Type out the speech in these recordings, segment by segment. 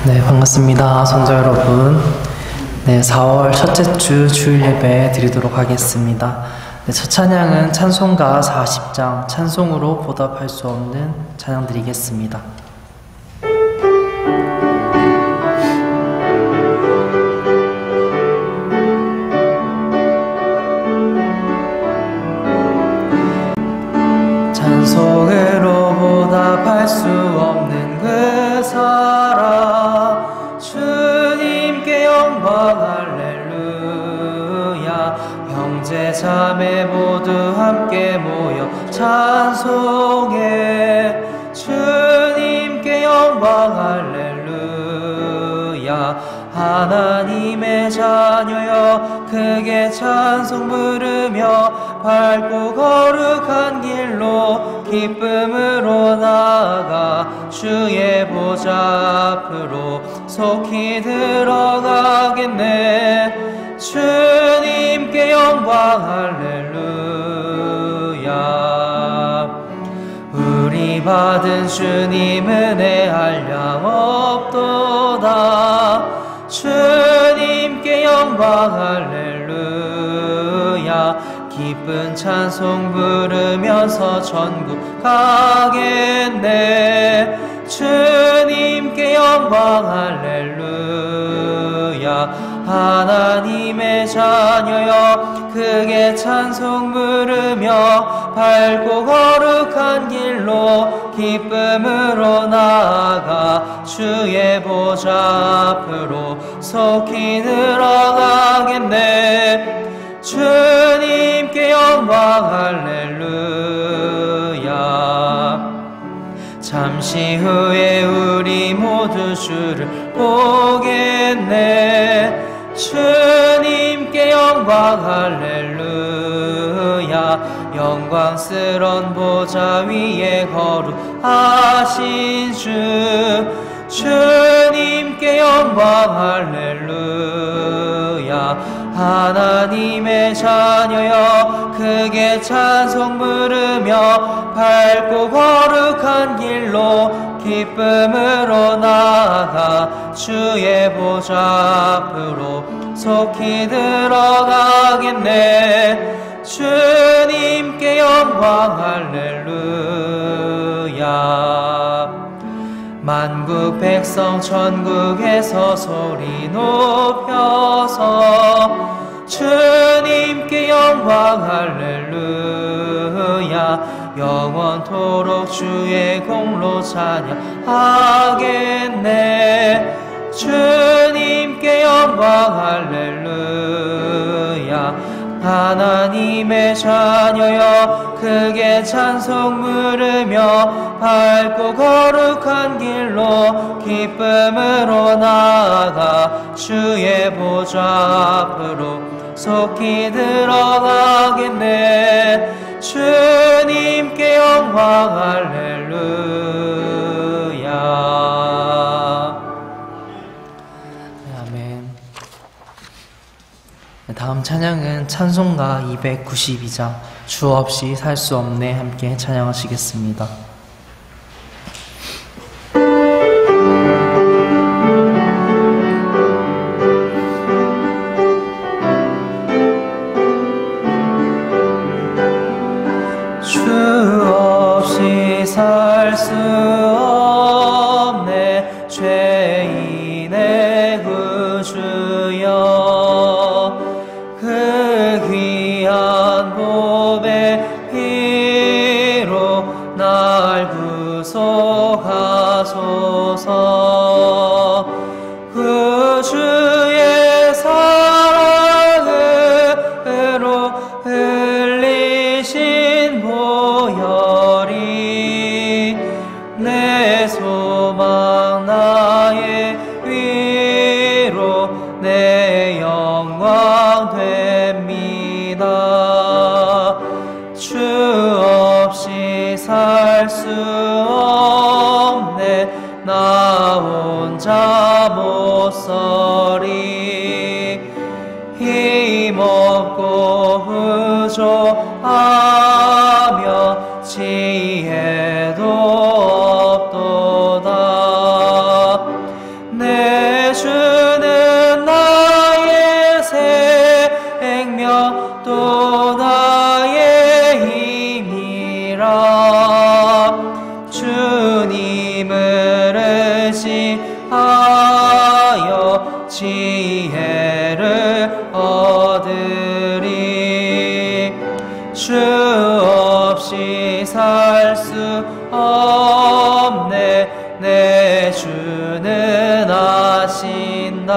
네, 반갑습니다. 성도 여러분. 네, 4월 첫째 주 주일 예배 드리도록 하겠습니다. 네, 첫 찬양은 찬송가 40장 찬송으로 보답할 수 없는 찬양 드리겠습니다. 찬송으로 보답할 수 없는 그 사랑, 주님께 영광 할렐루야. 형제 자매 모두 함께 모여 찬송해. 주님께 영광 할렐루야. 하나님의 자녀여 크게 찬송 부르며 밝고 거룩한 길로 기쁨으로 나아가 주의 보좌 앞으로 속히 들어가겠네. 주님께 영광 할렐루야. 우리 받은 주님 은혜 한량 없도다. 주님께 영광 할렐루야. 기쁜 찬송 부르면서 천국 가겠네. 주님께 영광 할렐루야. 하나님의 자녀여 크게 찬송 부르며 밝고 거룩한 길로 기쁨으로 나아가 주의 보좌 앞으로 속히 들어가겠네. 주님께 영광 할렐루야. 잠시 후에 우리 모두 주를 보겠네. 주님께 영광 할렐루야. 영광스런 보좌 위에 거룩하신 주, 주님께 영광 할렐루야. 하나님의 자녀여 크게 찬송 부르며 밝고 거룩한 길로 기쁨으로 나아가 주의 보좌 앞으로 속히 들어가겠네. 주님께 영광 할렐루야. 만국 백성 천국에서 소리 높여서 주님께 영광 할렐루야. 영원토록 주의 공로 찬양하겠네. 주님께 영광 할렐루야. 하나님의 자녀여 크게 찬송 부르며 밝고 거룩한 길로 기쁨으로 나아가 주의 보좌 앞으로 속히 들어가겠네. 주님께 영광 할렐루야. 아멘. 다음 찬양은 찬송가 292장 주 없이 살 수 없네 함께 찬양하시겠습니다. 주 없이 살 수 없네 죄인의 구주여. 그 귀한 보배 피로 날 구속하소서. 구주의 사랑으로 흘리신 보혈이 내 소망 나의 위로 내 영광 됩니다. 주 없이 살 수 없네 나 혼자 못 서리. 힘없고 부족하며 지혜도 없도다. 내 주님을 의지하여 지혜를 얻으리. 주 없이 살 수 없네. 내 주는 아신다.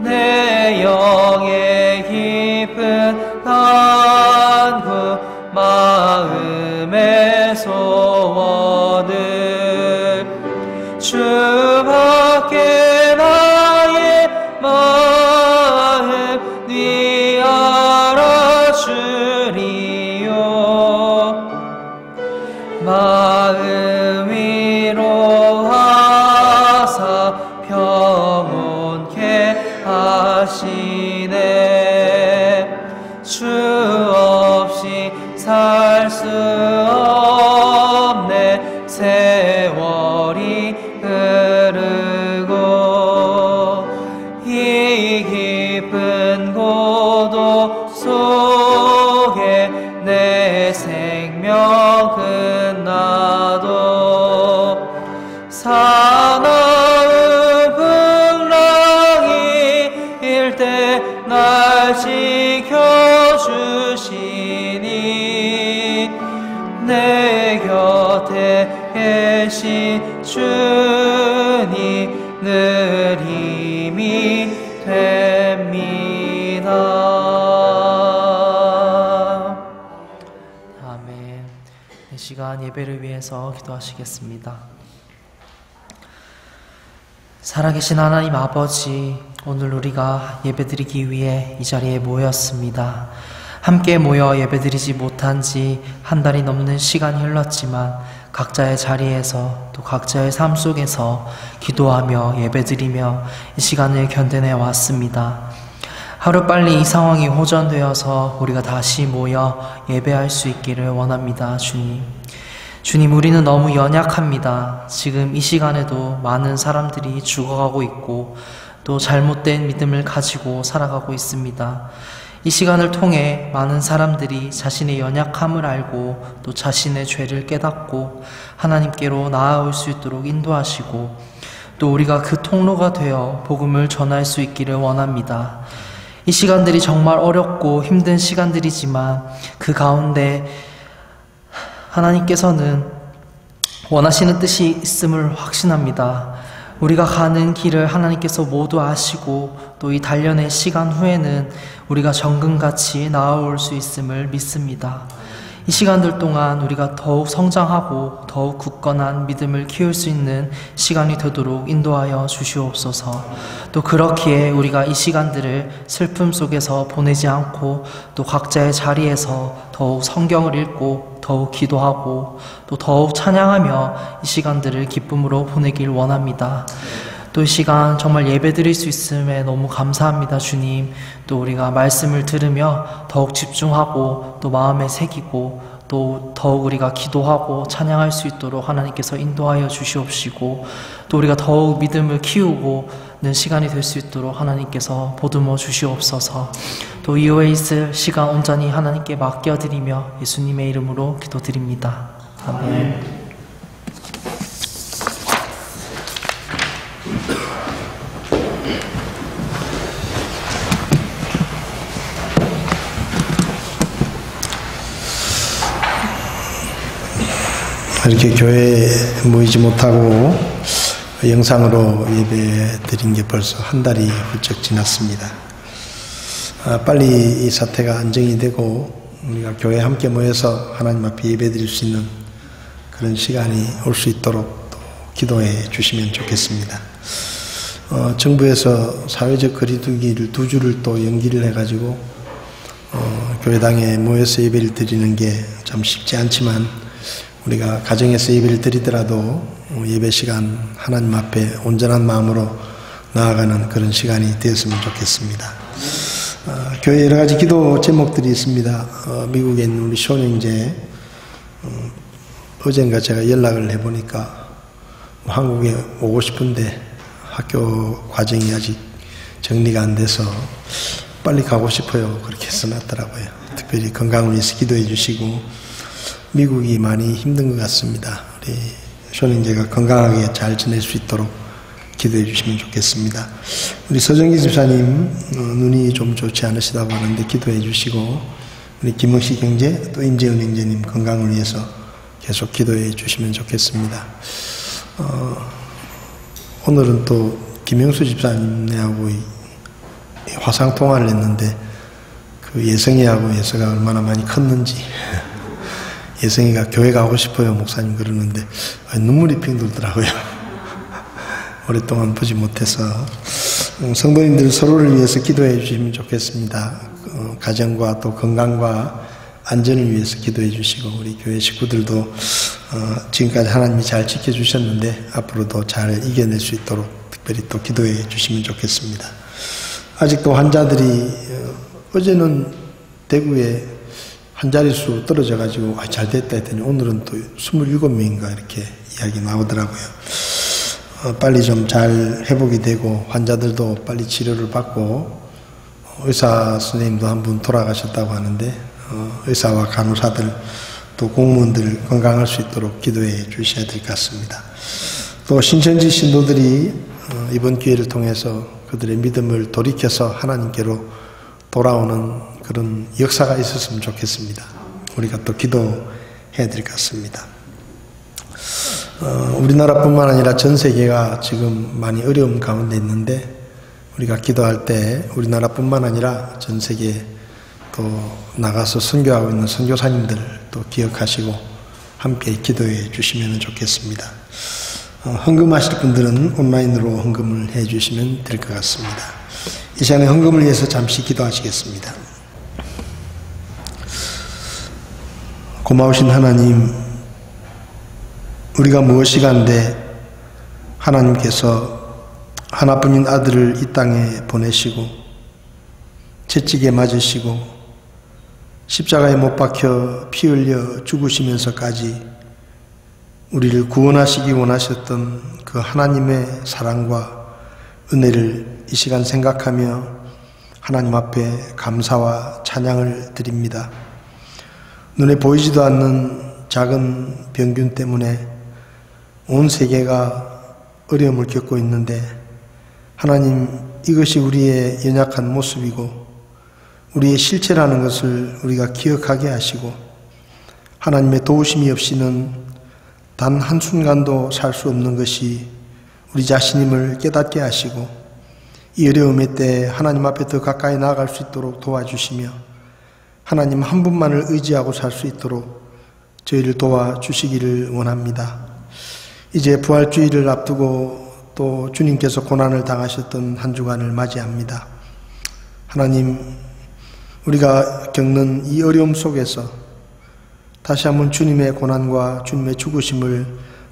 내 영의 깊은 간구 마음의 소원을 주밖에 나의 마음 네 알아주리요. 마음 위로하사 평온케 하시네. 주 없이 살 수 없네. 세월이 흐르고 이 깊은 고독 속에 내 생명 끝나도 사나운 풍랑일 때 날 지켜주시니 내 곁에 계신 주님 늘 힘이 됩니다. 아멘. 이 시간 예배를 위해서 기도하시겠습니다. 살아계신 하나님 아버지, 오늘 우리가 예배드리기 위해 이 자리에 모였습니다. 함께 모여 예배드리지 못한 지 한 달이 넘는 시간이 흘렀지만 각자의 자리에서 또 각자의 삶 속에서 기도하며 예배드리며 이 시간을 견뎌내 왔습니다. 하루빨리 이 상황이 호전되어서 우리가 다시 모여 예배할 수 있기를 원합니다. 주님, 우리는 너무 연약합니다. 지금 이 시간에도 많은 사람들이 죽어가고 있고 또 잘못된 믿음을 가지고 살아가고 있습니다. 이 시간을 통해 많은 사람들이 자신의 연약함을 알고 또 자신의 죄를 깨닫고 하나님께로 나아올 수 있도록 인도하시고 또 우리가 그 통로가 되어 복음을 전할 수 있기를 원합니다. 이 시간들이 정말 어렵고 힘든 시간들이지만 그 가운데 하나님께서는 원하시는 뜻이 있음을 확신합니다. 우리가 가는 길을 하나님께서 모두 아시고 또 이 단련의 시간 후에는 우리가 정금같이 나아올 수 있음을 믿습니다. 이 시간들 동안 우리가 더욱 성장하고 더욱 굳건한 믿음을 키울 수 있는 시간이 되도록 인도하여 주시옵소서. 또 그렇기에 우리가 이 시간들을 슬픔 속에서 보내지 않고 또 각자의 자리에서 더욱 성경을 읽고 더욱 기도하고 또 더욱 찬양하며 이 시간들을 기쁨으로 보내길 원합니다. 또 이 시간 정말 예배드릴 수 있음에 너무 감사합니다. 주님, 또 우리가 말씀을 들으며 더욱 집중하고 또 마음에 새기고 또 더욱 우리가 기도하고 찬양할 수 있도록 하나님께서 인도하여 주시옵시고 또 우리가 더욱 믿음을 키우고는 시간이 될 수 있도록 하나님께서 보듬어 주시옵소서. 또 이후에 있을 시간 온전히 하나님께 맡겨드리며 예수님의 이름으로 기도드립니다. 아멘. 이렇게 교회에 모이지 못하고 영상으로 예배 드린 게 벌써 한 달이 훌쩍 지났습니다. 빨리 이 사태가 안정이 되고 우리가 교회에 함께 모여서 하나님 앞에 예배 드릴 수 있는 그런 시간이 올 수 있도록 또 기도해 주시면 좋겠습니다. 정부에서 사회적 거리두기를 2주를 또 연기를 해가지고 교회당에 모여서 예배를 드리는 게 참 쉽지 않지만 우리가 가정에서 예배를 드리더라도 예배 시간 하나님 앞에 온전한 마음으로 나아가는 그런 시간이 되었으면 좋겠습니다. 교회 여러 가지 기도 제목들이 있습니다. 미국에 있는 우리 쇼형제, 어젠가 제가 연락을 해보니까 한국에 오고 싶은데 학교 과정이 아직 정리가 안 돼서 빨리 가고 싶어요. 그렇게 써놨더라고요. 특별히 건강을 위해서 기도해 주시고 미국이 많이 힘든 것 같습니다. 우리 쇼님제가 건강하게 잘 지낼 수 있도록 기도해 주시면 좋겠습니다. 우리 서정기 집사님 눈이 좀 좋지 않으시다고 하는데 기도해 주시고, 우리 김흥식 형제 또 임재은 형제님 건강을 위해서 계속 기도해 주시면 좋겠습니다. 오늘은 또 김영수 집사님네하고 화상 통화를 했는데 그 예성이하고 예서가 얼마나 많이 컸는지 예성이가 교회 가고 싶어요 목사님 그러는데 눈물이 핑 돌더라고요. 오랫동안 보지 못해서 성도님들 서로를 위해서 기도해 주시면 좋겠습니다. 가정과 또 건강과 안전을 위해서 기도해 주시고, 우리 교회 식구들도 지금까지 하나님이 잘 지켜주셨는데 앞으로도 잘 이겨낼 수 있도록 특별히 또 기도해 주시면 좋겠습니다. 아직도 환자들이 어제는 대구에 한 자릿수 떨어져 가지고 잘 됐다 했더니 오늘은 또 27명인가 이렇게 이야기 나오더라고요. 빨리 좀 잘 회복이 되고 환자들도 빨리 치료를 받고, 의사 선생님도 한 분 돌아가셨다고 하는데 의사와 간호사들 또 공무원들 건강할 수 있도록 기도해 주셔야 될 것 같습니다. 또 신천지 신도들이 이번 기회를 통해서 그들의 믿음을 돌이켜서 하나님께로 돌아오는 그런 역사가 있었으면 좋겠습니다. 우리가 또 기도해야 될 것 같습니다. 우리나라뿐만 아니라 전 세계가 지금 많이 어려움 가운데 있는데, 우리가 기도할 때 우리나라뿐만 아니라 전 세계 또 나가서 선교하고 있는 선교사님들 또 기억하시고 함께 기도해 주시면 좋겠습니다. 헌금하실 분들은 온라인으로 헌금을 해 주시면 될 것 같습니다. 이 시간에 헌금을 위해서 잠시 기도하시겠습니다. 고마우신 하나님, 우리가 무엇이간데 하나님께서 하나뿐인 아들을 이 땅에 보내시고 채찍에 맞으시고 십자가에 못 박혀 피 흘려 죽으시면서까지 우리를 구원하시기 원하셨던 그 하나님의 사랑과 은혜를 이 시간 생각하며 하나님 앞에 감사와 찬양을 드립니다. 눈에 보이지도 않는 작은 병균 때문에 온 세계가 어려움을 겪고 있는데, 하나님, 이것이 우리의 연약한 모습이고 우리의 실체라는 것을 우리가 기억하게 하시고, 하나님의 도우심이 없이는 단 한순간도 살 수 없는 것이 우리 자신임을 깨닫게 하시고, 이 어려움의 때에 하나님 앞에 더 가까이 나아갈 수 있도록 도와주시며, 하나님 한 분만을 의지하고 살 수 있도록 저희를 도와주시기를 원합니다. 이제 부활주의를 앞두고 또 주님께서 고난을 당하셨던 한 주간을 맞이합니다. 하나님, 우리가 겪는 이 어려움 속에서 다시 한번 주님의 고난과 주님의 죽으심을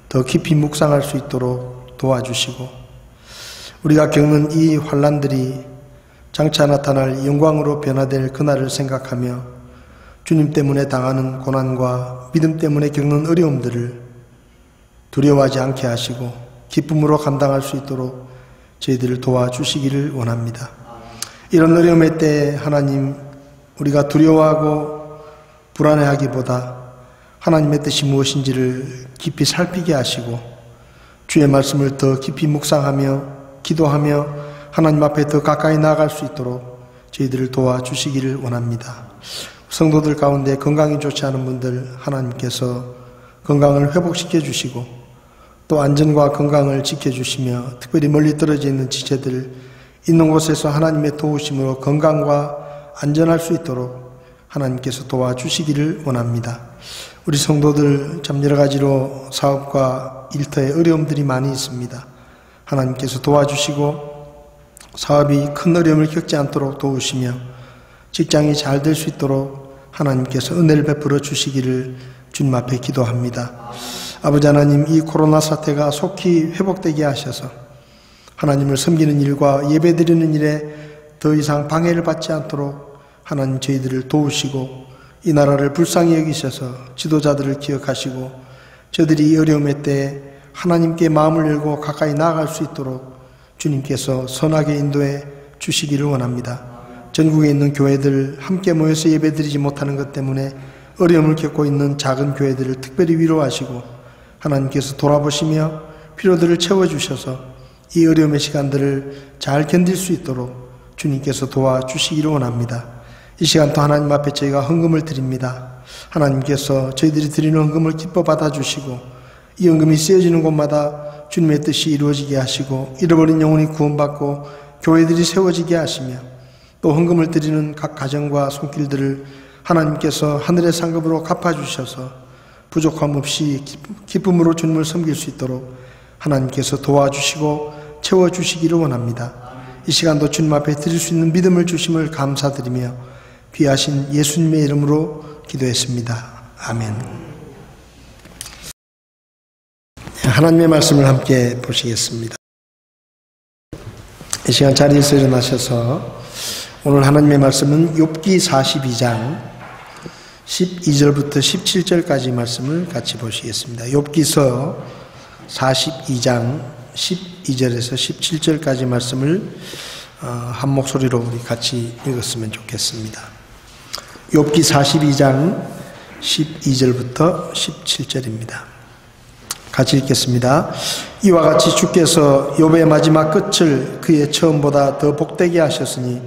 더 깊이 묵상할 수 있도록 도와주시고, 우리가 겪는 이 환난들이 장차 나타날 영광으로 변화될 그날을 생각하며 주님 때문에 당하는 고난과 믿음 때문에 겪는 어려움들을 두려워하지 않게 하시고 기쁨으로 감당할 수 있도록 저희들을 도와주시기를 원합니다. 이런 어려움의 때에 하나님, 우리가 두려워하고 불안해하기보다 하나님의 뜻이 무엇인지를 깊이 살피게 하시고 주의 말씀을 더 깊이 묵상하며 기도하며 하나님 앞에 더 가까이 나아갈 수 있도록 저희들을 도와주시기를 원합니다. 성도들 가운데 건강이 좋지 않은 분들 하나님께서 건강을 회복시켜 주시고 또 안전과 건강을 지켜주시며, 특별히 멀리 떨어져 있는 지체들 있는 곳에서 하나님의 도우심으로 건강과 안전할 수 있도록 하나님께서 도와주시기를 원합니다. 우리 성도들 참 여러 가지로 사업과 일터에 어려움들이 많이 있습니다. 하나님께서 도와주시고 사업이 큰 어려움을 겪지 않도록 도우시며 직장이 잘 될 수 있도록 하나님께서 은혜를 베풀어 주시기를 주님 앞에 기도합니다. 아버지 하나님, 이 코로나 사태가 속히 회복되게 하셔서 하나님을 섬기는 일과 예배드리는 일에 더 이상 방해를 받지 않도록 하나님 저희들을 도우시고 이 나라를 불쌍히 여기셔서 지도자들을 기억하시고 저들이 이 어려움의 때에 하나님께 마음을 열고 가까이 나아갈 수 있도록 주님께서 선하게 인도해 주시기를 원합니다. 전국에 있는 교회들 함께 모여서 예배드리지 못하는 것 때문에 어려움을 겪고 있는 작은 교회들을 특별히 위로하시고 하나님께서 돌아보시며 필요들을 채워주셔서 이 어려움의 시간들을 잘 견딜 수 있도록 주님께서 도와주시기를 원합니다. 이 시간도 하나님 앞에 저희가 헌금을 드립니다. 하나님께서 저희들이 드리는 헌금을 기뻐 받아주시고 이 헌금이 쓰여지는 곳마다 주님의 뜻이 이루어지게 하시고 잃어버린 영혼이 구원받고 교회들이 세워지게 하시며 또 헌금을 드리는 각 가정과 손길들을 하나님께서 하늘의 상급으로 갚아주셔서 부족함 없이 기쁨으로 주님을 섬길 수 있도록 하나님께서 도와주시고 채워주시기를 원합니다. 이 시간도 주님 앞에 드릴 수 있는 믿음을 주심을 감사드리며 귀하신 예수님의 이름으로 기도했습니다. 아멘. 하나님의 말씀을 함께 보시겠습니다. 이 시간 자리에서 일어나셔서 오늘 하나님의 말씀은 욥기 42장 12절부터 17절까지 말씀을 같이 보시겠습니다. 욥기서 42장 12절에서 17절까지 말씀을 한 목소리로 우리 같이 읽었으면 좋겠습니다. 욥기 42장 12절부터 17절입니다. 같이 읽겠습니다. 이와 같이 주께서 욥의 마지막 끝을 그의 처음보다 더 복되게 하셨으니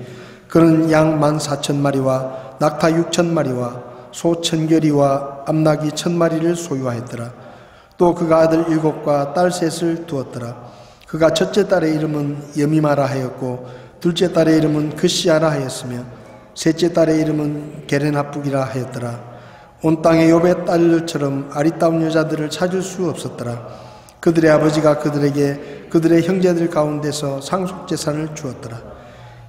그는 양 14,000마리와 낙타 6,000마리와 소 1,000결이와 암나귀 1,000마리를 소유하였더라. 또 그가 아들 7과 딸 3을 두었더라. 그가 첫째 딸의 이름은 여미마라 하였고 둘째 딸의 이름은 그시아라 하였으며 셋째 딸의 이름은 게레나북이라 하였더라. 온 땅의 욥의 딸들처럼 아리따운 여자들을 찾을 수 없었더라. 그들의 아버지가 그들에게 그들의 형제들 가운데서 상속재산을 주었더라.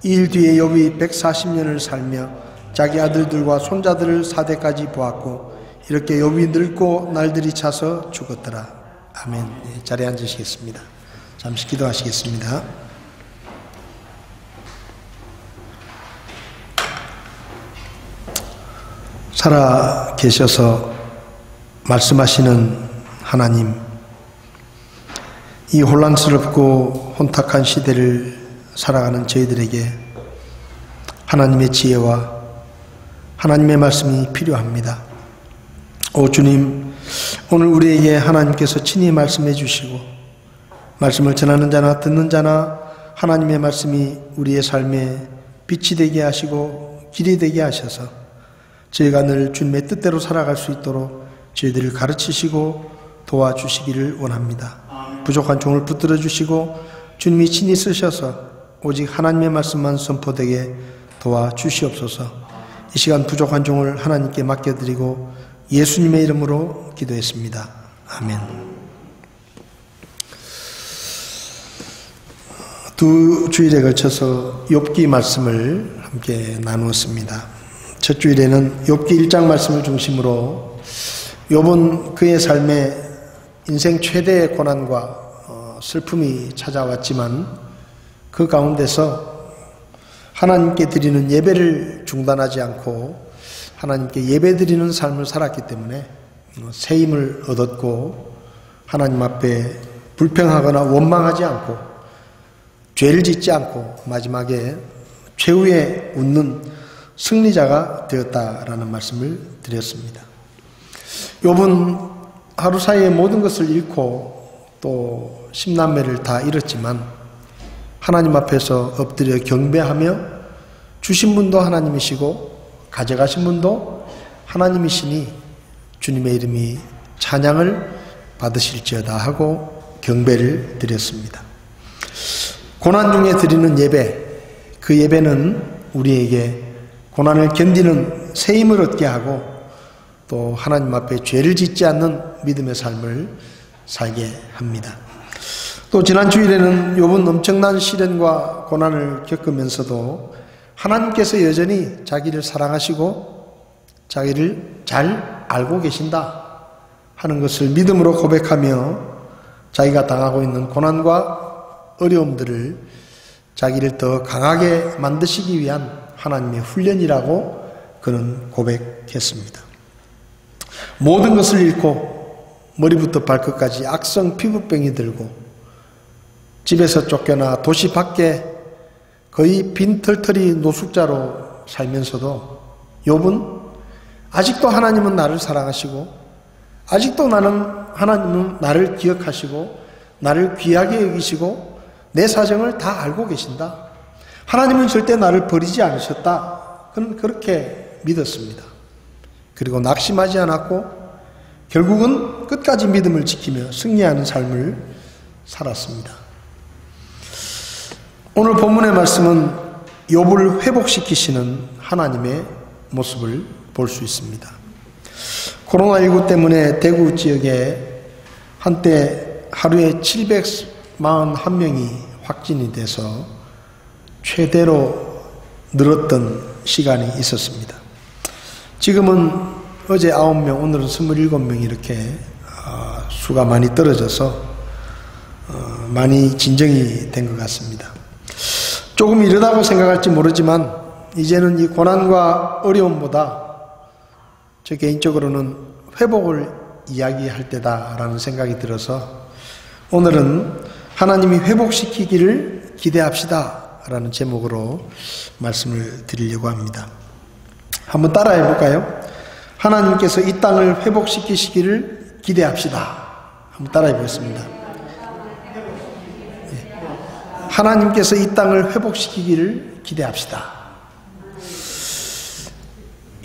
이 일 뒤에 욥이 140년을 살며 자기 아들들과 손자들을 4대까지 보았고 이렇게 욥이 늙고 날들이 차서 죽었더라. 아멘. 자리에 앉으시겠습니다. 잠시 기도하시겠습니다. 살아 계셔서 말씀하시는 하나님, 이 혼란스럽고 혼탁한 시대를 살아가는 저희들에게 하나님의 지혜와 하나님의 말씀이 필요합니다. 오 주님, 오늘 우리에게 하나님께서 친히 말씀해 주시고 말씀을 전하는 자나 듣는 자나 하나님의 말씀이 우리의 삶에 빛이 되게 하시고 길이 되게 하셔서 저희가 늘 주님의 뜻대로 살아갈 수 있도록 저희들을 가르치시고 도와주시기를 원합니다. 부족한 종을 붙들어 주시고 주님이 친히 쓰셔서 오직 하나님의 말씀만 선포되게 도와주시옵소서. 이 시간 부족한 종을 하나님께 맡겨드리고 예수님의 이름으로 기도했습니다. 아멘. 두 주일에 걸쳐서 욥기 말씀을 함께 나누었습니다. 첫 주일에는 욥기 1장 말씀을 중심으로 욥은 그의 삶에 인생 최대의 고난과 슬픔이 찾아왔지만 그 가운데서 하나님께 드리는 예배를 중단하지 않고 하나님께 예배드리는 삶을 살았기 때문에 새 힘을 얻었고 하나님 앞에 불평하거나 원망하지 않고 죄를 짓지 않고 마지막에 최후에 웃는 승리자가 되었다라는 말씀을 드렸습니다. 욥은 하루 사이에 모든 것을 잃고 또 10남매를 다 잃었지만 하나님 앞에서 엎드려 경배하며 주신 분도 하나님이시고 가져가신 분도 하나님이시니 주님의 이름이 찬양을 받으실지어다 하고 경배를 드렸습니다. 고난 중에 드리는 예배, 그 예배는 우리에게 고난을 견디는 새 힘을 얻게 하고 또 하나님 앞에 죄를 짓지 않는 믿음의 삶을 살게 합니다. 또 지난 주일에는 욥은 엄청난 시련과 고난을 겪으면서도 하나님께서 여전히 자기를 사랑하시고 자기를 잘 알고 계신다 하는 것을 믿음으로 고백하며 자기가 당하고 있는 고난과 어려움들을 자기를 더 강하게 만드시기 위한 하나님의 훈련이라고 그는 고백했습니다. 모든 것을 잃고 머리부터 발끝까지 악성 피부병이 들고 집에서 쫓겨나 도시 밖에 거의 빈털터리 노숙자로 살면서도 욥은 아직도 하나님은 나를 사랑하시고 아직도 하나님은 나를 기억하시고 나를 귀하게 여기시고 내 사정을 다 알고 계신다. 하나님은 절대 나를 버리지 않으셨다. 그는 그렇게 믿었습니다. 그리고 낙심하지 않았고 결국은 끝까지 믿음을 지키며 승리하는 삶을 살았습니다. 오늘 본문의 말씀은 욥을 회복시키시는 하나님의 모습을 볼 수 있습니다. 코로나19 때문에 대구 지역에 한때 하루에 741명이 확진이 돼서 최대로 늘었던 시간이 있었습니다. 지금은 어제 9명, 오늘은 27명 이렇게 수가 많이 떨어져서 많이 진정이 된 것 같습니다. 조금 이르다고 생각할지 모르지만 이제는 이 고난과 어려움보다 저 개인적으로는 회복을 이야기할 때다라는 생각이 들어서 오늘은 하나님이 회복시키기를 기대합시다 라는 제목으로 말씀을 드리려고 합니다. 한번 따라해 볼까요? 하나님께서 이 땅을 회복시키시기를 기대합시다. 한번 따라해 보겠습니다. 하나님께서 이 땅을 회복시키기를 기대합시다.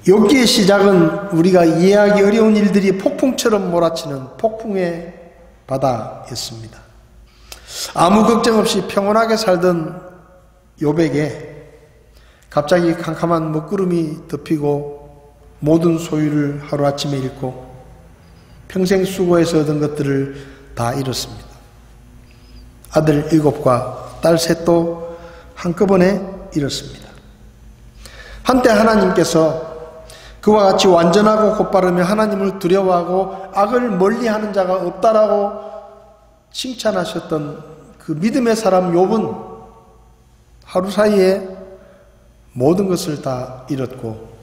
욥기의 시작은 우리가 이해하기 어려운 일들이 폭풍처럼 몰아치는 폭풍의 바다였습니다. 아무 걱정 없이 평온하게 살던 욥에게 갑자기 캄캄한 먹구름이 덮이고 모든 소유를 하루아침에 잃고 평생 수고해서 얻은 것들을 다 잃었습니다. 아들 7과 딸 셋도 한꺼번에 잃었습니다. 한때 하나님께서 그와 같이 완전하고 곧바르며 하나님을 두려워하고 악을 멀리하는 자가 없다라고 칭찬하셨던 그 믿음의 사람 욥은 하루 사이에 모든 것을 다 잃었고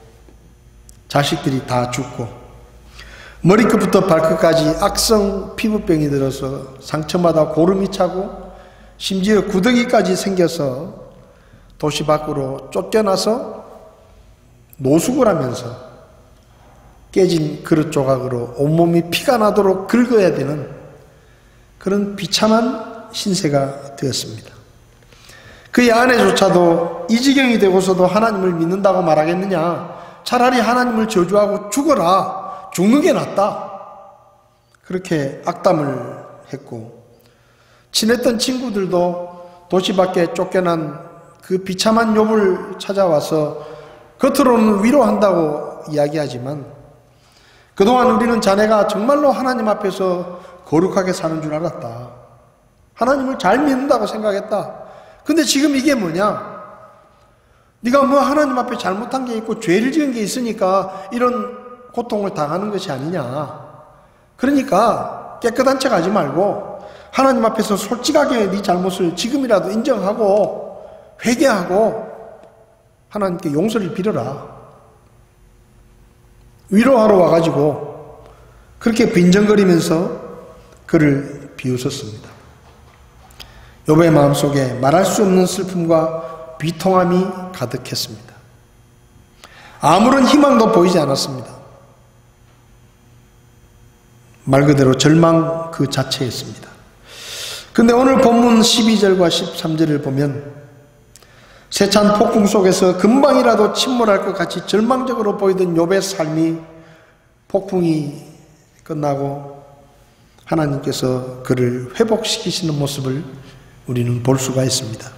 자식들이 다 죽고 머리끝부터 발끝까지 악성 피부병이 들어서 상처마다 고름이 차고 심지어 구더기까지 생겨서 도시 밖으로 쫓겨나서 노숙을 하면서 깨진 그릇 조각으로 온몸이 피가 나도록 긁어야 되는 그런 비참한 신세가 되었습니다. 그의 아내조차도 이 지경이 되고서도 하나님을 믿는다고 말하겠느냐? 차라리 하나님을 저주하고 죽어라. 죽는 게 낫다. 그렇게 악담을 했고 친했던 친구들도 도시 밖에 쫓겨난 그 비참한 욥을 찾아와서 겉으로는 위로한다고 이야기하지만 그동안 우리는 자네가 정말로 하나님 앞에서 거룩하게 사는 줄 알았다. 하나님을 잘 믿는다고 생각했다. 근데 지금 이게 뭐냐? 네가 뭐 하나님 앞에 잘못한 게 있고 죄를 지은 게 있으니까 이런 고통을 당하는 것이 아니냐. 그러니까 깨끗한 척 하지 말고 하나님 앞에서 솔직하게 네 잘못을 지금이라도 인정하고 회개하고 하나님께 용서를 빌어라. 위로하러 와가지고 그렇게 빈정거리면서 그를 비웃었습니다. 욥의 마음속에 말할 수 없는 슬픔과 비통함이 가득했습니다. 아무런 희망도 보이지 않았습니다. 말 그대로 절망 그 자체였습니다. 근데 오늘 본문 12절과 13절을 보면 세찬 폭풍 속에서 금방이라도 침몰할 것 같이 절망적으로 보이던 욥의 삶이 폭풍이 끝나고 하나님께서 그를 회복시키시는 모습을 우리는 볼 수가 있습니다.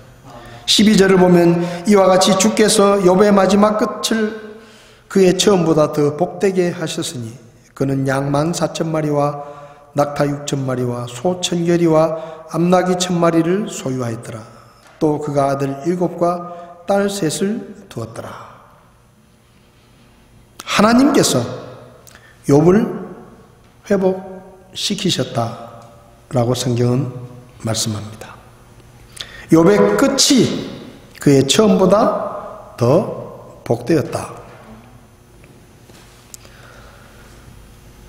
12절을 보면 이와 같이 주께서 욥의 마지막 끝을 그의 처음보다 더 복되게 하셨으니 그는 양 14,000마리와 낙타 6,000마리와 소 1,000결이와 암나귀 1,000마리를 소유하였더라. 또 그가 아들 7과 딸 3을 두었더라. 하나님께서 욥을 회복시키셨다라고 성경은 말씀합니다. 욥의 끝이 그의 처음보다 더 복되었다.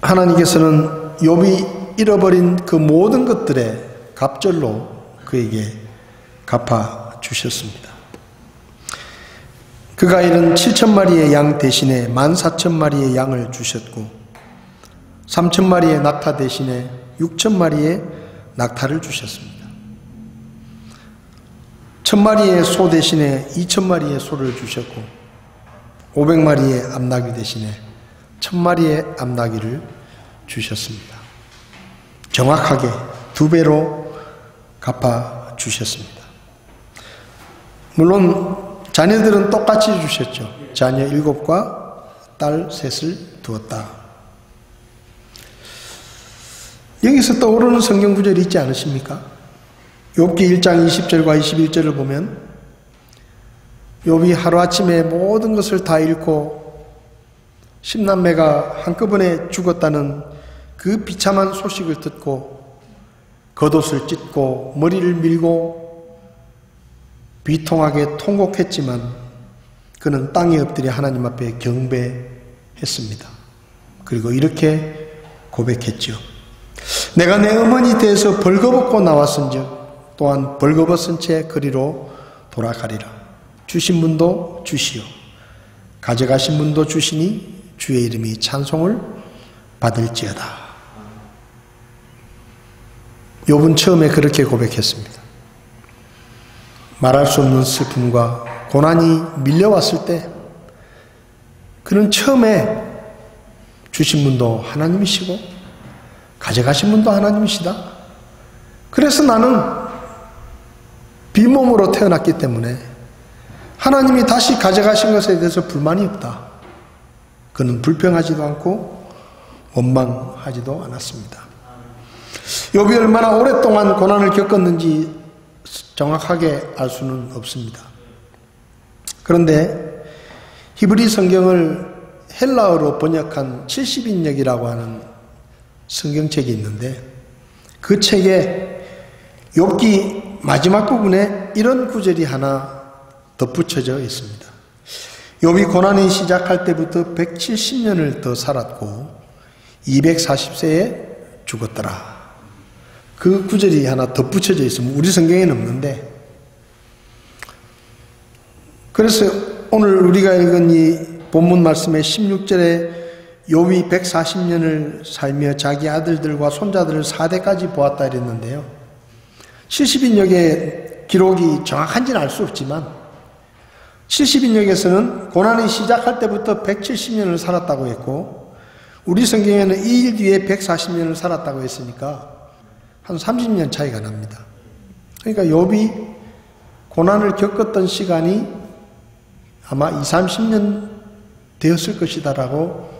하나님께서는 욥이 잃어버린 그 모든 것들의 갑절로 그에게 갚아주셨습니다. 그가 잃은 7,000마리의 양 대신에 14,000마리의 양을 주셨고 3,000마리의 낙타 대신에 6,000마리의 낙타를 주셨습니다. 1,000마리의 소 대신에 2,000마리의 소를 주셨고 500마리의 암나귀 대신에 1,000마리의 암나귀를 주셨습니다. 정확하게 2배로 갚아 주셨습니다. 물론 자녀들은 똑같이 주셨죠. 자녀 7과 딸 3을 두었다. 여기서 떠오르는 성경 구절이 있지 않으십니까? 욥기 1장 20절과 21절을 보면 욥이 하루아침에 모든 것을 다 잃고 10남매가 한꺼번에 죽었다는 그 비참한 소식을 듣고 겉옷을 찢고 머리를 밀고 비통하게 통곡했지만 그는 땅에 엎드려 하나님 앞에 경배했습니다. 그리고 이렇게 고백했죠. 내가 내 어머니 뒤에서 벌거벗고 나왔은즉 또한 벌거벗은 채 그리로 돌아가리라. 주신 분도 주시오 가져가신 분도 주시니 주의 이름이 찬송을 받을지어다. 욥은 처음에 그렇게 고백했습니다. 말할 수 없는 슬픔과 고난이 밀려왔을 때 그는 처음에 주신 분도 하나님이시고 가져가신 분도 하나님이시다. 그래서 나는 빈몸으로 태어났기 때문에 하나님이 다시 가져가신 것에 대해서 불만이 없다. 그는 불평하지도 않고 원망하지도 않았습니다. 욥이 얼마나 오랫동안 고난을 겪었는지 정확하게 알 수는 없습니다. 그런데 히브리 성경을 헬라어로 번역한 70인역이라고 하는 성경책이 있는데 그 책에 욥기 마지막 부분에 이런 구절이 하나 덧붙여져 있습니다. 욥이 고난이 시작할 때부터 170년을 더 살았고 240세에 죽었더라. 그 구절이 하나 덧붙여져 있으면 우리 성경에는 없는데, 그래서 오늘 우리가 읽은 이 본문 말씀의 16절에 욥이 140년을 살며 자기 아들들과 손자들을 4대까지 보았다 이랬는데요. 70인역의 기록이 정확한지는 알 수 없지만 70인역에서는 고난이 시작할 때부터 170년을 살았다고 했고 우리 성경에는 2일 뒤에 140년을 살았다고 했으니까 한 30년 차이가 납니다. 그러니까 욥이 고난을 겪었던 시간이 아마 20-30년 되었을 것이다라고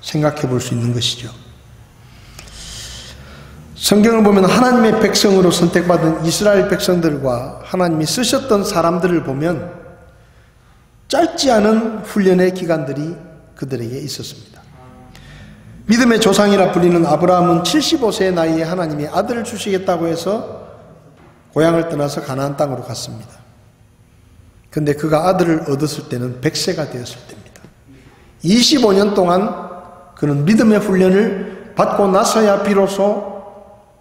생각해 볼 수 있는 것이죠. 성경을 보면 하나님의 백성으로 선택받은 이스라엘 백성들과 하나님이 쓰셨던 사람들을 보면 짧지 않은 훈련의 기간들이 그들에게 있었습니다. 믿음의 조상이라 불리는 아브라함은 75세의 나이에 하나님이 아들을 주시겠다고 해서 고향을 떠나서 가나안 땅으로 갔습니다. 그런데 그가 아들을 얻었을 때는 100세가 되었을 때입니다. 25년 동안 그는 믿음의 훈련을 받고 나서야 비로소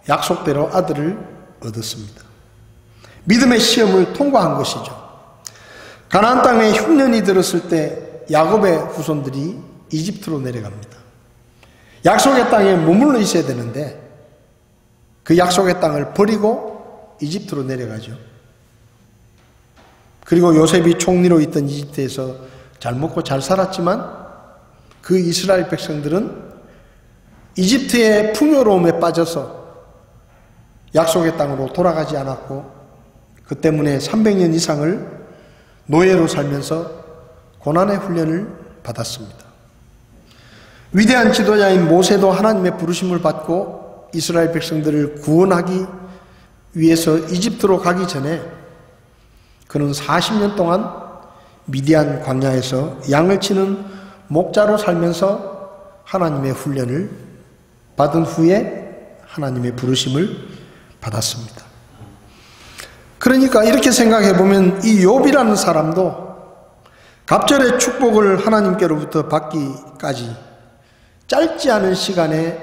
약속대로 아들을 얻었습니다. 믿음의 시험을 통과한 것이죠. 가나안 땅에 흉년이 들었을 때 야곱의 후손들이 이집트로 내려갑니다. 약속의 땅에 머물러 있어야 되는데 그 약속의 땅을 버리고 이집트로 내려가죠. 그리고 요셉이 총리로 있던 이집트에서 잘 먹고 잘 살았지만 그 이스라엘 백성들은 이집트의 풍요로움에 빠져서 약속의 땅으로 돌아가지 않았고 그 때문에 300년 이상을 노예로 살면서 고난의 훈련을 받았습니다. 위대한 지도자인 모세도 하나님의 부르심을 받고 이스라엘 백성들을 구원하기 위해서 이집트로 가기 전에 그는 40년 동안 미디안 광야에서 양을 치는 목자로 살면서 하나님의 훈련을 받은 후에 하나님의 부르심을 받았습니다. 그러니까 이렇게 생각해 보면 이 욥이라는 사람도 갑절의 축복을 하나님께로부터 받기까지 짧지 않은 시간에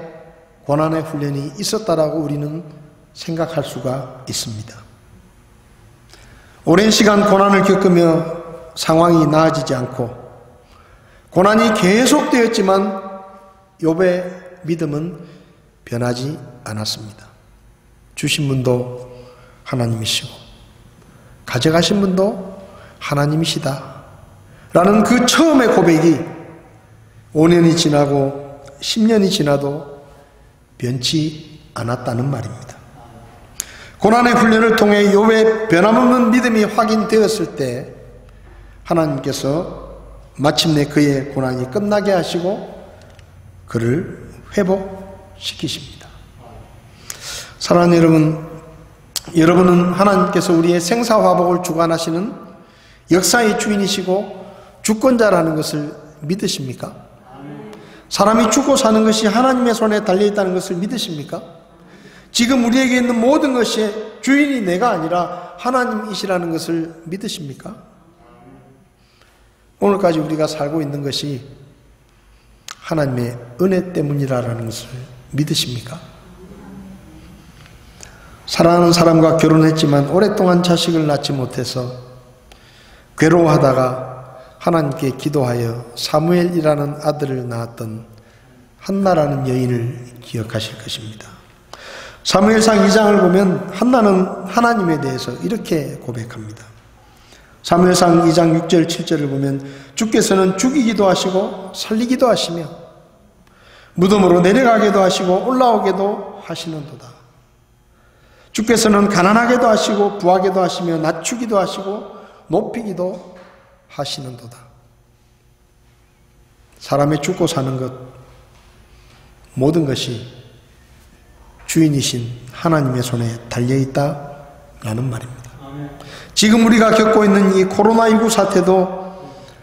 고난의 훈련이 있었다라고 우리는 생각할 수가 있습니다. 오랜 시간 고난을 겪으며 상황이 나아지지 않고 고난이 계속되었지만 욥의 믿음은 변하지 않았습니다. 주신 분도 하나님이시고 가져가신 분도 하나님이시다 라는 그 처음의 고백이 5년이 지나고 10년이 지나도 변치 않았다는 말입니다. 고난의 훈련을 통해 욥의 변함없는 믿음이 확인되었을 때 하나님께서 마침내 그의 고난이 끝나게 하시고 그를 회복시키십니다. 사랑하는 여러분, 여러분은 하나님께서 우리의 생사화복을 주관하시는 역사의 주인이시고 주권자라는 것을 믿으십니까? 사람이 죽고 사는 것이 하나님의 손에 달려있다는 것을 믿으십니까? 지금 우리에게 있는 모든 것이 주인이 내가 아니라 하나님이시라는 것을 믿으십니까? 오늘까지 우리가 살고 있는 것이 하나님의 은혜 때문이라는 것을 믿으십니까? 사랑하는 사람과 결혼했지만 오랫동안 자식을 낳지 못해서 괴로워하다가 하나님께 기도하여 사무엘이라는 아들을 낳았던 한나라는 여인을 기억하실 것입니다. 사무엘상 2장을 보면 한나는 하나님에 대해서 이렇게 고백합니다. 사무엘상 2장 6절 7절을 보면 주께서는 죽이기도 하시고 살리기도 하시며 무덤으로 내려가게도 하시고 올라오게도 하시는도다. 주께서는 가난하게도 하시고 부하게도 하시며 낮추기도 하시고 높이기도 하시는도다. 사람의 죽고 사는 것 모든 것이 주인이신 하나님의 손에 달려있다라는 말입니다. 지금 우리가 겪고 있는 이 코로나19 사태도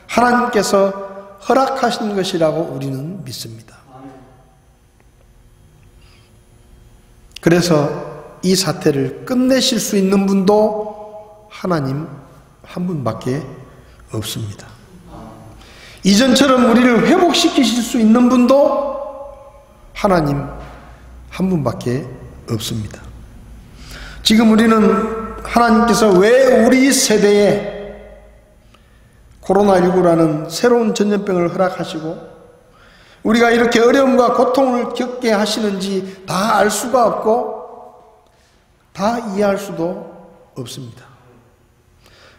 하나님께서 허락하신 것이라고 우리는 믿습니다. 그래서 이 사태를 끝내실 수 있는 분도 하나님 한 분밖에 없습니다. 이전처럼 우리를 회복시키실 수 있는 분도 하나님 한 분밖에 없습니다. 지금 우리는 하나님께서 왜 우리 세대에 코로나19라는 새로운 전염병을 허락하시고 우리가 이렇게 어려움과 고통을 겪게 하시는지 다 알 수가 없고 다 이해할 수도 없습니다.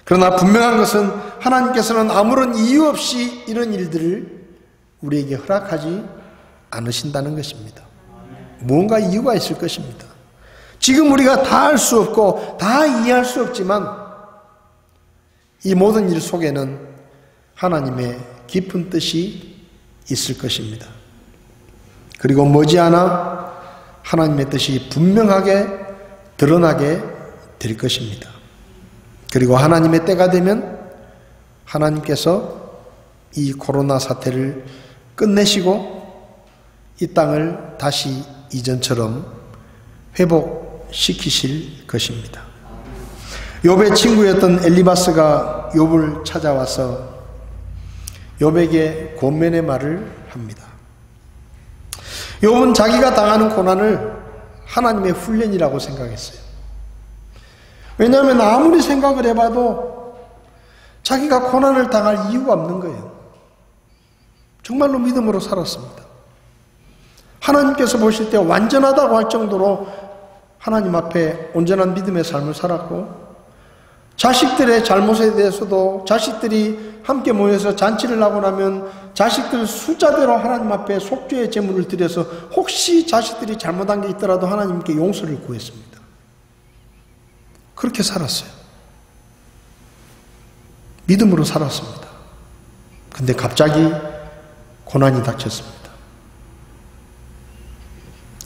그러나 분명한 것은 하나님께서는 아무런 이유 없이 이런 일들을 우리에게 허락하지 않으신다는 것입니다. 무언가 이유가 있을 것입니다. 지금 우리가 다 알 수 없고 다 이해할 수 없지만 이 모든 일 속에는 하나님의 깊은 뜻이 있을 것입니다. 그리고 머지않아 하나님의 뜻이 분명하게 드러나게 될 것입니다. 그리고 하나님의 때가 되면 하나님께서 이 코로나 사태를 끝내시고 이 땅을 다시 이전처럼 회복시키실 것입니다. 욥의 친구였던 엘리바스가 욥을 찾아와서 욥에게 권면의 말을 합니다. 욥은 자기가 당하는 고난을 하나님의 훈련이라고 생각했어요. 왜냐하면 아무리 생각을 해봐도 자기가 고난을 당할 이유가 없는 거예요. 정말로 믿음으로 살았습니다. 하나님께서 보실 때 완전하다고 할 정도로 하나님 앞에 온전한 믿음의 삶을 살았고 자식들의 잘못에 대해서도 자식들이 함께 모여서 잔치를 하고 나면 자식들 숫자대로 하나님 앞에 속죄의 제물을 드려서 혹시 자식들이 잘못한 게 있더라도 하나님께 용서를 구했습니다. 그렇게 살았어요. 믿음으로 살았습니다. 근데 갑자기 고난이 닥쳤습니다.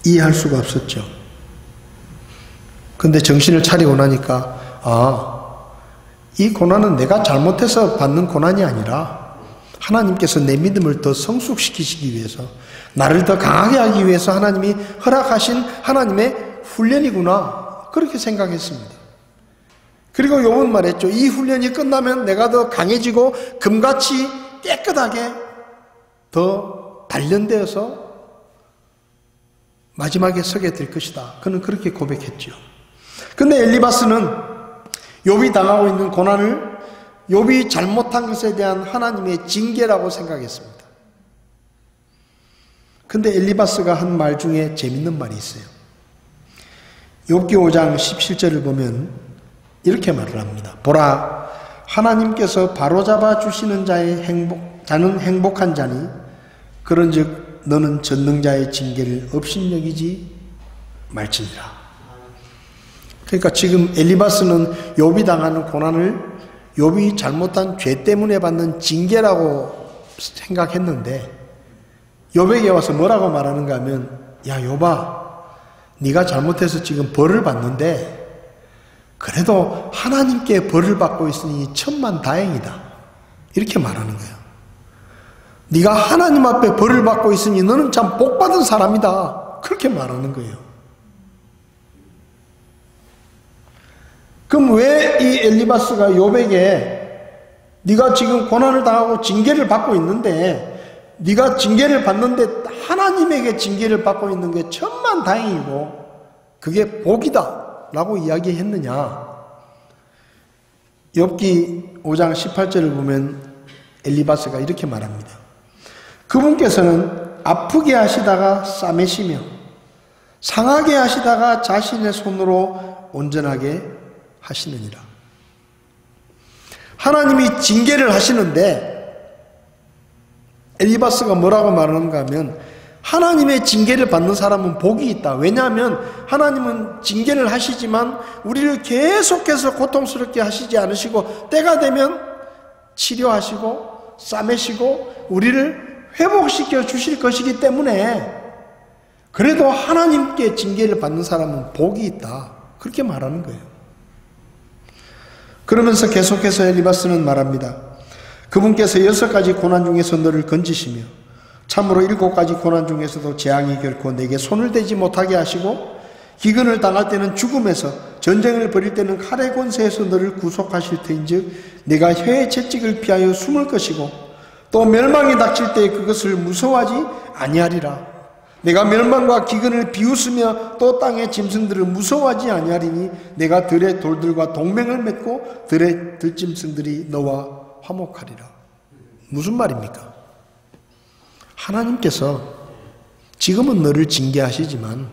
이해할 수가 없었죠. 근데 정신을 차리고 나니까 이 고난은 내가 잘못해서 받는 고난이 아니라 하나님께서 내 믿음을 더 성숙시키시기 위해서 나를 더 강하게 하기 위해서 하나님이 허락하신 하나님의 훈련이구나 그렇게 생각했습니다. 그리고 욥은 말했죠. 이 훈련이 끝나면 내가 더 강해지고 금같이 깨끗하게 더 단련되어서 마지막에 서게 될 것이다. 그는 그렇게 고백했죠. 근데 엘리바스는 욥이 당하고 있는 고난을 욥이 잘못한 것에 대한 하나님의 징계라고 생각했습니다. 근데 엘리바스가 한 말 중에 재밌는 말이 있어요. 욥기 5장 17절을 보면 이렇게 말을 합니다. 보라, 하나님께서 바로잡아 주시는 자는 행복한 자니 그런즉 너는 전능자의 징계를 업신여기지 말지니라. 그러니까 지금 엘리바스는 욥이 당하는 고난을 욥이 잘못한 죄 때문에 받는 징계라고 생각했는데 욥에게 와서 뭐라고 말하는가 하면, 야 욥아, 네가 잘못해서 지금 벌을 받는데 그래도 하나님께 벌을 받고 있으니 천만 다행이다, 이렇게 말하는 거예요. 네가 하나님 앞에 벌을 받고 있으니 너는 참 복받은 사람이다, 그렇게 말하는 거예요. 그럼 왜 이 엘리바스가 욥에게 네가 지금 고난을 당하고 징계를 받고 있는데 네가 징계를 받는데 하나님에게 징계를 받고 있는 게 천만 다행이고 그게 복이다 라고 이야기했느냐? 욥기 5장 18절을 보면 엘리바스가 이렇게 말합니다. 그분께서는 아프게 하시다가 싸매시며 상하게 하시다가 자신의 손으로 온전하게 하시느니라. 하나님이 징계를 하시는데 엘리바스가 뭐라고 말하는가 하면 하나님의 징계를 받는 사람은 복이 있다. 왜냐하면 하나님은 징계를 하시지만 우리를 계속해서 고통스럽게 하시지 않으시고 때가 되면 치료하시고 싸매시고 우리를 회복시켜 주실 것이기 때문에 그래도 하나님께 징계를 받는 사람은 복이 있다, 그렇게 말하는 거예요. 그러면서 계속해서 엘리바스는 말합니다. 그분께서 6가지 고난 중에서 너를 건지시며 참으로 7가지 고난 중에서도 재앙이 결코 내게 손을 대지 못하게 하시고 기근을 당할 때는 죽음에서 전쟁을 벌일 때는 칼의 권세에서 너를 구속하실 터인즉 내가 혀의 채찍을 피하여 숨을 것이고 또 멸망이 닥칠 때 그것을 무서워하지 아니하리라. 내가 멸망과 기근을 비웃으며 또 땅의 짐승들을 무서워하지 아니하리니 내가 들의 돌들과 동맹을 맺고 들의 들짐승들이 너와 화목하리라. 무슨 말입니까? 하나님께서 지금은 너를 징계하시지만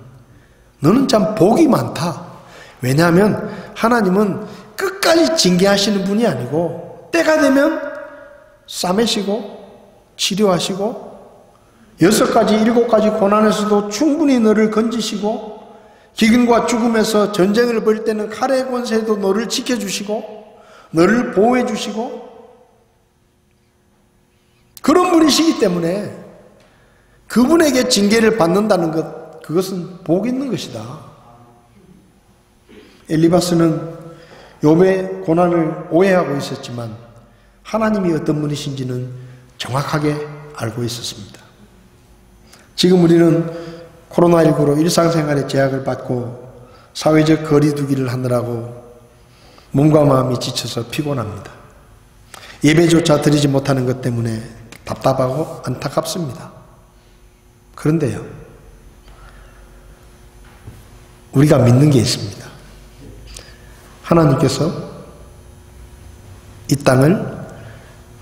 너는 참 복이 많다. 왜냐하면 하나님은 끝까지 징계하시는 분이 아니고 때가 되면 싸매시고 치료하시고 6가지 7가지 고난에서도 충분히 너를 건지시고 기근과 죽음에서 전쟁을 벌일 때는 칼의 권세도 너를 지켜주시고 너를 보호해 주시고 그런 분이시기 때문에 그분에게 징계를 받는다는 것, 그것은 복 있는 것이다. 엘리바스는 욥의 고난을 오해하고 있었지만 하나님이 어떤 분이신지는 정확하게 알고 있었습니다. 지금 우리는 코로나19로 일상생활에 제약을 받고 사회적 거리두기를 하느라고 몸과 마음이 지쳐서 피곤합니다. 예배조차 드리지 못하는 것 때문에 답답하고 안타깝습니다. 그런데요, 우리가 믿는 게 있습니다. 하나님께서 이 땅을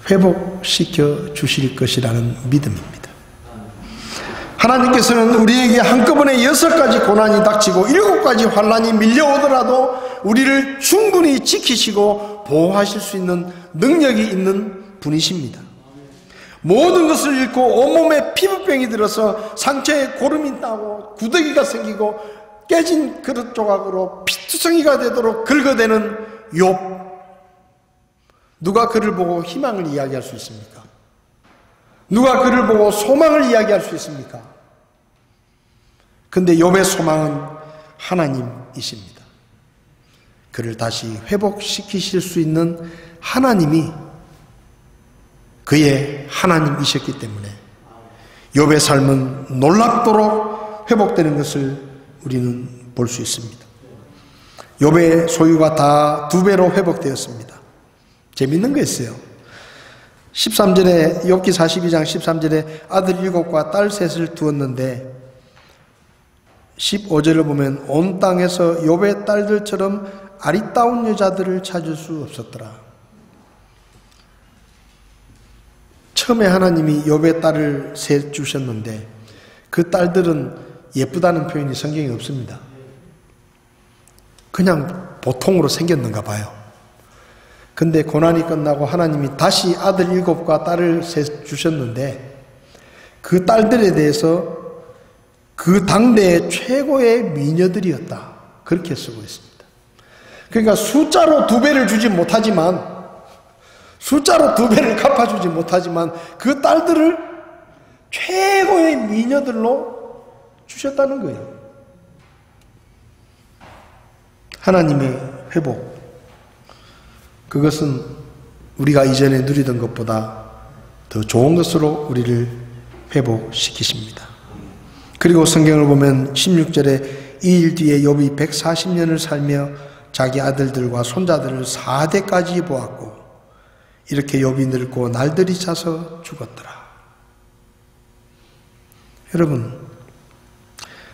회복시켜 주실 것이라는 믿음입니다. 하나님께서는 우리에게 한꺼번에 6가지 고난이 닥치고 7가지 환난이 밀려오더라도 우리를 충분히 지키시고 보호하실 수 있는 능력이 있는 분이십니다. 모든 것을 잃고 온몸에 피부병이 들어서 상처에 고름이 나고 구더기가 생기고 깨진 그릇 조각으로 피투성이가 되도록 긁어대는 욥. 누가 그를 보고 희망을 이야기할 수 있습니까? 누가 그를 보고 소망을 이야기할 수 있습니까? 근데 욥의 소망은 하나님이십니다. 그를 다시 회복시키실 수 있는 하나님이 그의 하나님이셨기 때문에 욥의 삶은 놀랍도록 회복되는 것을 우리는 볼 수 있습니다. 욥의 소유가 다 2배로 회복되었습니다. 재밌는 거 있어요. 13절에 욥기 42장 13절에 아들 7과 딸 3을 두었는데 15절을 보면 온 땅에서 욥의 딸들처럼 아리따운 여자들을 찾을 수 없었더라. 처음에 하나님이 욥의 딸을 세 주셨는데 그 딸들은 예쁘다는 표현이 성경에 없습니다. 그냥 보통으로 생겼는가 봐요. 근데 고난이 끝나고 하나님이 다시 아들 7과 딸을 세 주셨는데 그 딸들에 대해서 그 당대의 최고의 미녀들이었다. 그렇게 쓰고 있습니다. 그러니까 숫자로 2배를 주지 못하지만, 숫자로 2배를 갚아주지 못하지만 그 딸들을 최고의 미녀들로 주셨다는 거예요. 하나님의 회복, 그것은 우리가 이전에 누리던 것보다 더 좋은 것으로 우리를 회복시키십니다. 그리고 성경을 보면 16절에 이 일 뒤에 욥이 140년을 살며 자기 아들들과 손자들을 4대까지 보았고 이렇게 욥이 늙고 날들이 차서 죽었더라. 여러분,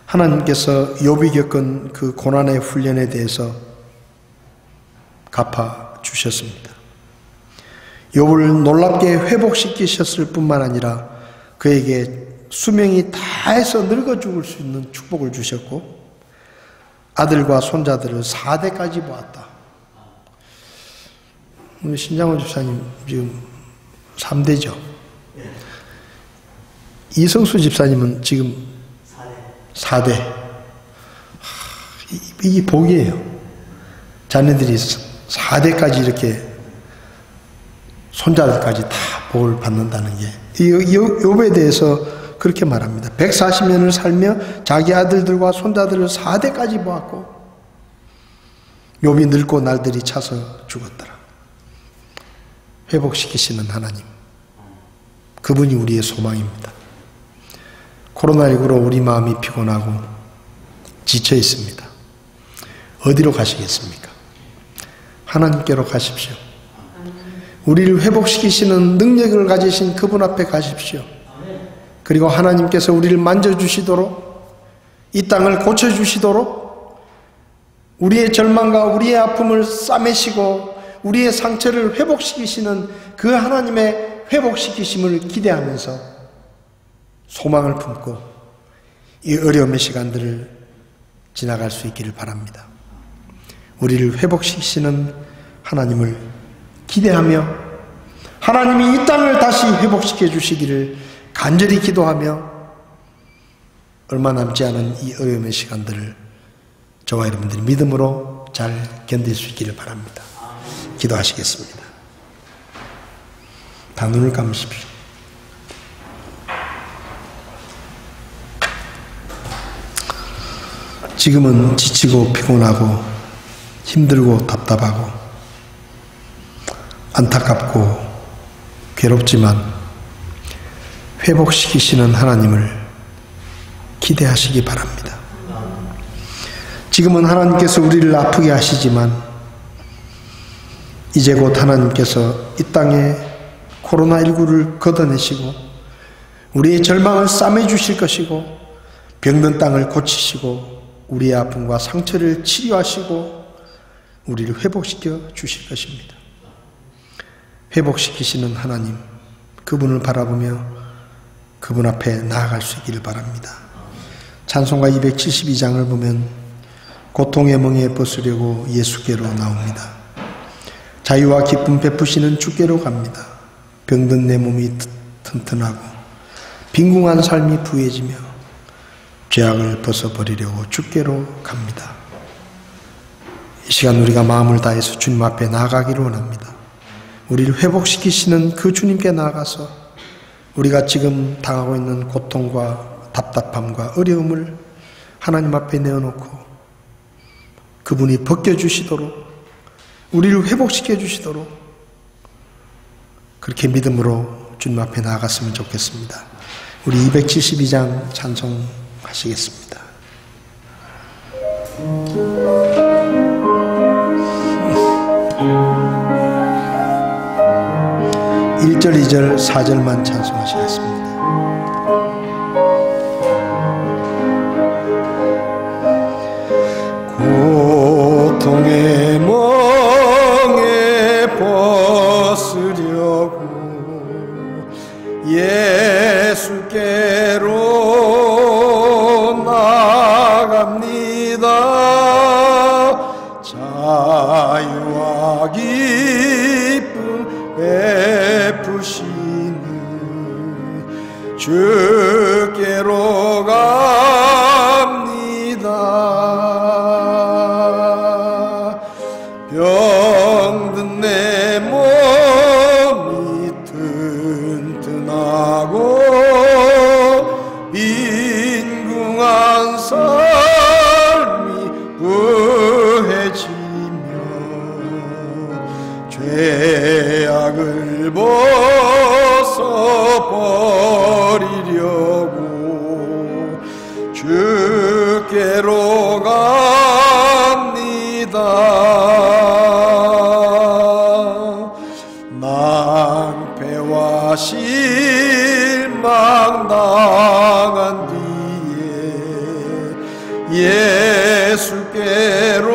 하나님께서 욥이 겪은 그 고난의 훈련에 대해서 갚아 주셨습니다. 욥을 놀랍게 회복시키셨을 뿐만 아니라 그에게 수명이 다해서 늙어 죽을 수 있는 축복을 주셨고 아들과 손자들을 4대까지 보았다. 우리 신장호 집사님 지금 3대죠. 이성수 집사님은 지금 4대. 이게 복이에요. 자녀들이 4대까지 이렇게 손자들까지 다 복을 받는다는 게 욥에 대해서 그렇게 말합니다. 140년을 살며 자기 아들들과 손자들을 4대까지 보았고 욥이 늙고 날들이 차서 죽었더라. 회복시키시는 하나님, 그분이 우리의 소망입니다. 코로나19로 우리 마음이 피곤하고 지쳐 있습니다. 어디로 가시겠습니까? 하나님께로 가십시오. 우리를 회복시키시는 능력을 가지신 그분 앞에 가십시오. 그리고 하나님께서 우리를 만져주시도록, 이 땅을 고쳐주시도록, 우리의 절망과 우리의 아픔을 싸매시고 우리의 상처를 회복시키시는 그 하나님의 회복시키심을 기대하면서 소망을 품고 이 어려움의 시간들을 지나갈 수 있기를 바랍니다. 우리를 회복시키시는 하나님을 기대하며 하나님이 이 땅을 다시 회복시켜 주시기를 간절히 기도하며 얼마 남지 않은 이 어려움의 시간들을 저와 여러분들이 믿음으로 잘 견딜 수 있기를 바랍니다. 기도하시겠습니다. 다 눈을 감으십시오. 지금은 지치고 피곤하고 힘들고 답답하고 안타깝고 괴롭지만 회복시키시는 하나님을 기대하시기 바랍니다. 지금은 하나님께서 우리를 아프게 하시지만 이제 곧 하나님께서 이 땅에 코로나19를 걷어내시고 우리의 절망을 싸매주실 것이고 병든 땅을 고치시고 우리의 아픔과 상처를 치료하시고 우리를 회복시켜 주실 것입니다. 회복시키시는 하나님, 그분을 바라보며 그분 앞에 나아갈 수 있기를 바랍니다. 찬송가 272장을 보면 고통의 멍에 벗으려고 예수께로 나옵니다. 자유와 기쁨 베푸시는 주께로 갑니다. 병든 내 몸이 튼튼하고 빈궁한 삶이 부해지며 죄악을 벗어버리려고 주께로 갑니다. 이 시간 우리가 마음을 다해서 주님 앞에 나아가기를 원합니다. 우리를 회복시키시는 그 주님께 나아가서 우리가 지금 당하고 있는 고통과 답답함과 어려움을 하나님 앞에 내어놓고 그분이 벗겨주시도록 우리를 회복시켜 주시도록 그렇게 믿음으로 주님 앞에 나아갔으면 좋겠습니다. 우리 272장 찬송하시겠습니다. 1절, 2절, 4절만 찬송하시겠습니다. 고통의 멍에 벗으려고 나갑니다. 자유와 기쁨 베푸시는 주께로 갑니다. 병든 내 몸이 튼튼하고 빈궁한 삶이 부해지며 죄악을 벗어버리려고 주께로 갑니다. 낭패와 실망 당한 뒤에 예수께로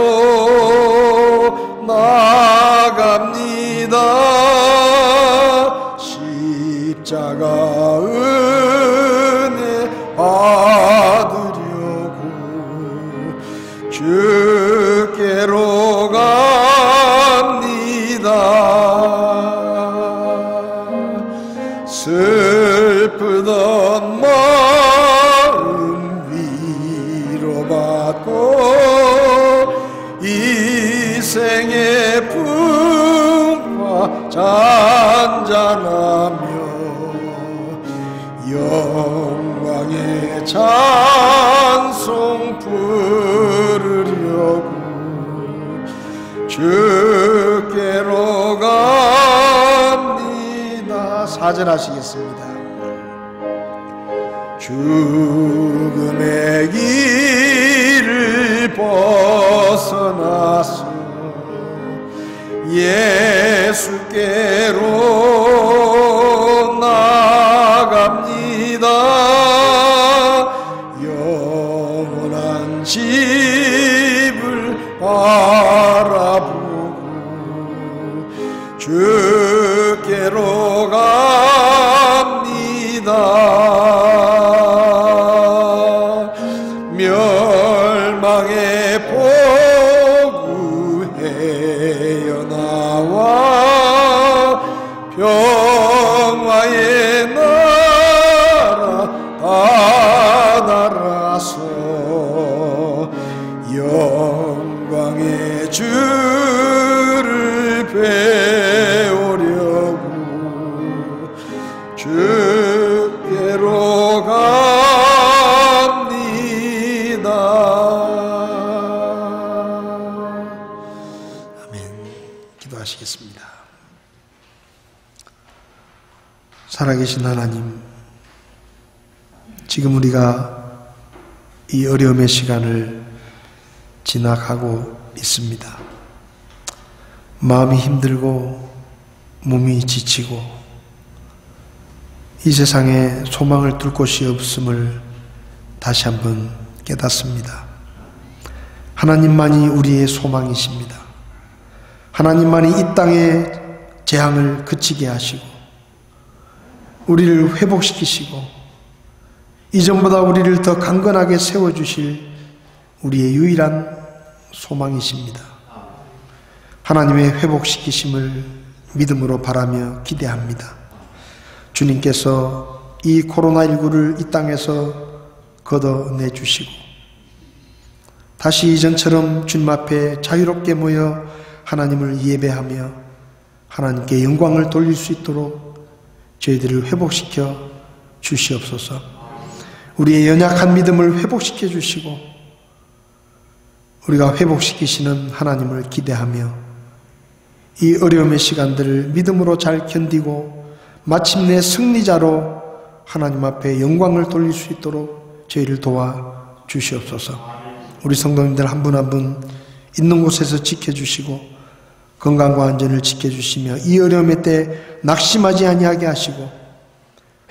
나갑니다. 십자가 은혜 받으려고 주께로 갑니다. 슬프던 마음 위로받고 이 생의 풍파 잔잔하며 영광의 찬송 부르려고 주께로 갑니다. 4절 하시겠습니다. 죽음의 길을 벗어나서 예수께로 나갑니다. 영원한 집을 바라보고 주께로 갑니다. 멸망의 포구해여 나와 평화의 나라 다 날아서 영광의 주를 배우려고 주께로 갑니다. 아멘. 기도하시겠습니다. 살아계신 하나님, 지금 우리가 이 어려움의 시간을 지나가고 있습니다. 마음이 힘들고 몸이 지치고 이 세상에 소망을 둘 곳이 없음을 다시 한번 깨닫습니다. 하나님만이 우리의 소망이십니다. 하나님만이 이 땅의 재앙을 그치게 하시고 우리를 회복시키시고 이전보다 우리를 더 강건하게 세워주실 우리의 유일한 소망이십니다. 하나님의 회복시키심을 믿음으로 바라며 기대합니다. 주님께서 이 코로나19를 이 땅에서 걷어내주시고 다시 이전처럼 주님 앞에 자유롭게 모여 하나님을 예배하며 하나님께 영광을 돌릴 수 있도록 저희들을 회복시켜 주시옵소서. 우리의 연약한 믿음을 회복시켜 주시고 우리가 회복시키시는 하나님을 기대하며 이 어려움의 시간들을 믿음으로 잘 견디고 마침내 승리자로 하나님 앞에 영광을 돌릴 수 있도록 저희를 도와 주시옵소서. 우리 성도님들 한 분 한 분 있는 곳에서 지켜주시고 건강과 안전을 지켜주시며 이 어려움의 때 낙심하지 아니하게 하시고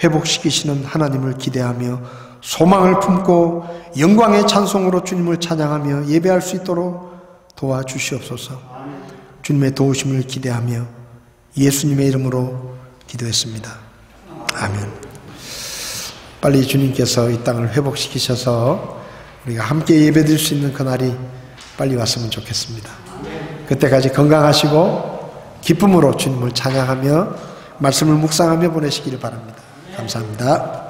회복시키시는 하나님을 기대하며 소망을 품고 영광의 찬송으로 주님을 찬양하며 예배할 수 있도록 도와주시옵소서. 주님의 도우심을 기대하며 예수님의 이름으로 기도했습니다. 아멘. 빨리 주님께서 이 땅을 회복시키셔서 우리가 함께 예배드릴 수 있는 그날이 빨리 왔으면 좋겠습니다. 그때까지 건강하시고 기쁨으로 주님을 찬양하며 말씀을 묵상하며 보내시기를 바랍니다. 감사합니다.